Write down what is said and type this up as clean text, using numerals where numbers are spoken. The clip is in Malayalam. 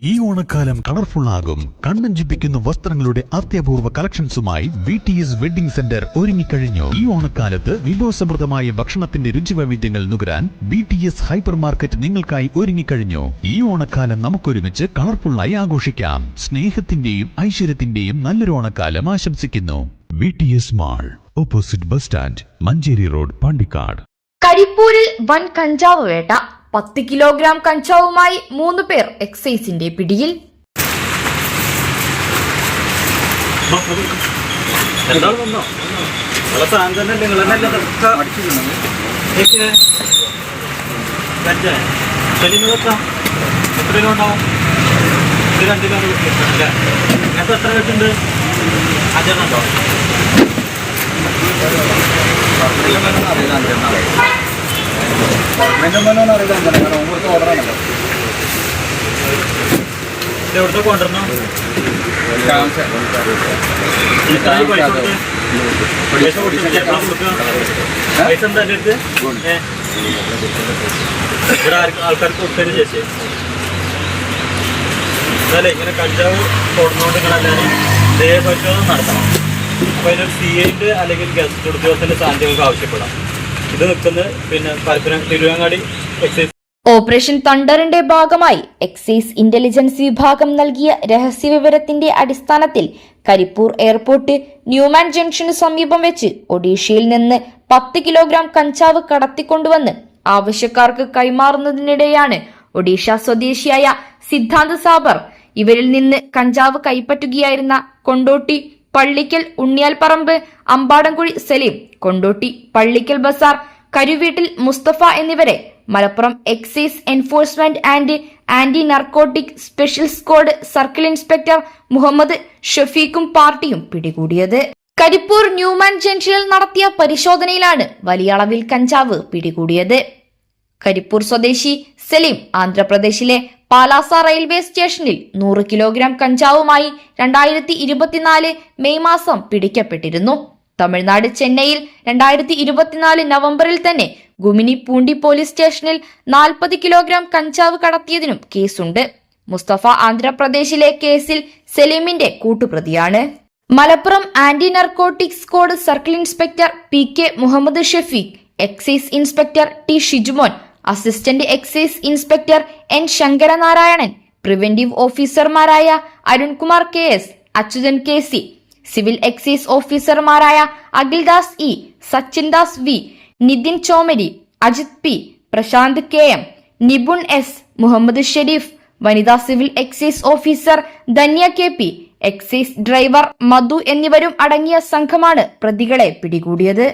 ഈ ഓണക്കാലം കളർഫുൾ ആകും. കണ്ണഞ്ചിപ്പിക്കുന്ന വസ്ത്രങ്ങളുടെ അത്യപൂർവ കളക്ഷൻസുമായി VTS വെഡിംഗ് സെന്റർ ഒരുങ്ങിക്കഴിഞ്ഞു. ഈ ഓണക്കാലത്ത് വിഭവസമൃദ്ധമായ ഭക്ഷണത്തിന്റെ രുചിവൈവിധ്യങ്ങൾ നുകരാൻ VTS ഹൈപ്പർ മാർക്കറ്റ് നിങ്ങൾക്കായി ഒരുങ്ങിക്കഴിഞ്ഞു. ഈ ഓണക്കാലം നമുക്കൊരുമിച്ച് കളർഫുള്ളായി ആഘോഷിക്കാം. സ്നേഹത്തിന്റെയും ഐശ്വര്യത്തിന്റെയും നല്ലൊരു ഓണക്കാലം ആശംസിക്കുന്നു. VTS mall, opposite bus stand, Manjeri road, Pandikkad. കരിപ്പൂരിൽ വൻ കഞ്ചാവ് വേട്ട. 10 കിലോഗ്രാം കഞ്ചാവുമായി 3 പേർ എക്സൈസിന്റെ പിടിയിൽ. ആൾക്കാർക്ക് ഒട്ടേറെ ചേച്ചി എന്നാലേ ഇങ്ങനെ കഞ്ചാവ് കൊടുക്കുന്നതുകൊണ്ട് നിങ്ങളെല്ലാവരും ദേഹപരിശോധന നടത്തണം. അപ്പോൾ അതിനൊരു CIന്റെ അല്ലെങ്കിൽ ഗസ്റ്റ് ഉദ്യോഗസ്ഥന്റെ സാന്നിധ്യമൊക്കെ ആവശ്യപ്പെടാം. ഇത് നിൽക്കുന്നത് പിന്നെ തിരുവങ്ങാടി എക്സൈസ് ഓപ്പറേഷൻ തണ്ടറിന്റെ ഭാഗമായി എക്സൈസ് ഇന്റലിജൻസ് വിഭാഗം നൽകിയ രഹസ്യവിവരത്തിന്റെ അടിസ്ഥാനത്തിൽ കരിപ്പൂർ എയർപോർട്ട് ന്യൂമാൻ ജംഗ്ഷന് സമീപം വെച്ച് ഒഡീഷയിൽ നിന്ന് 10 കിലോഗ്രാം കഞ്ചാവ് കടത്തിക്കൊണ്ടുവന്ന് ആവശ്യക്കാർക്ക് കൈമാറുന്നതിനിടെയാണ് ഒഡീഷ സ്വദേശിയായ സിദ്ധാന്ത് സാബർ ഇവരിൽ നിന്ന് കഞ്ചാവ് കൈപ്പറ്റുകയായിരുന്ന കൊണ്ടോട്ടി പള്ളിക്കൽ ഉണ്ണിയാൽപ്പറമ്പ് അമ്പാടംകുഴി സലീം, കൊണ്ടോട്ടി പള്ളിക്കൽ ബസാർ കരുവീട്ടിൽ മുസ്തഫ എന്നിവരെ Malappuram excise enforcement and anti narcotic special squad circle inspector Muhammad ഷഫീഖും പാർട്ടിയും പിടികൂടിയത്. കരിപ്പൂർ ന്യൂമാൻ ജംഗ്ഷനിൽ നടത്തിയ പരിശോധനയിലാണ് വലിയ അളവിൽ കഞ്ചാവ് പിടികൂടിയത്. കരിപ്പൂർ സ്വദേശി സലീം ആന്ധ്രാപ്രദേശിലെ പാലാസ റെയിൽവേ സ്റ്റേഷനിൽ 100 കിലോഗ്രാം കഞ്ചാവുമായി 2024 മെയ് മാസം പിടിക്കപ്പെട്ടിരുന്നു. തമിഴ്നാട് ചെന്നൈയിൽ 2024 നവംബറിൽ തന്നെ ഗുമിനി പൂണ്ടി പോലീസ് സ്റ്റേഷനിൽ 40 കിലോഗ്രാം കഞ്ചാവ് കടത്തിയതിനും കേസുണ്ട്. മുസ്തഫ ആന്ധ്രാപ്രദേശിലെ കേസിൽ സലീമിന്റെ കൂട്ടുപ്രതിയാണ്. Malappuram anti narcotic squad circle inspector PK Muhammad Shafeeq, excise inspector T Shijumon, assistant excise inspector N Sankaranarayanan, preventive ഓഫീസർമാരായ Arunkumar KS, Achuthan KC, civil excise ഓഫീസർമാരായ Akhildas E, Sachin Das V, Nitin ചോമരി, Ajith P, Prashant KM, Nipun S, Muhammad Shareef, വനിതാ civil excise officer Dhanya KP, excise driver Madhu എന്നിവരും അടങ്ങിയ സംഘമാണ് പ്രതികളെ പിടികൂടിയത്.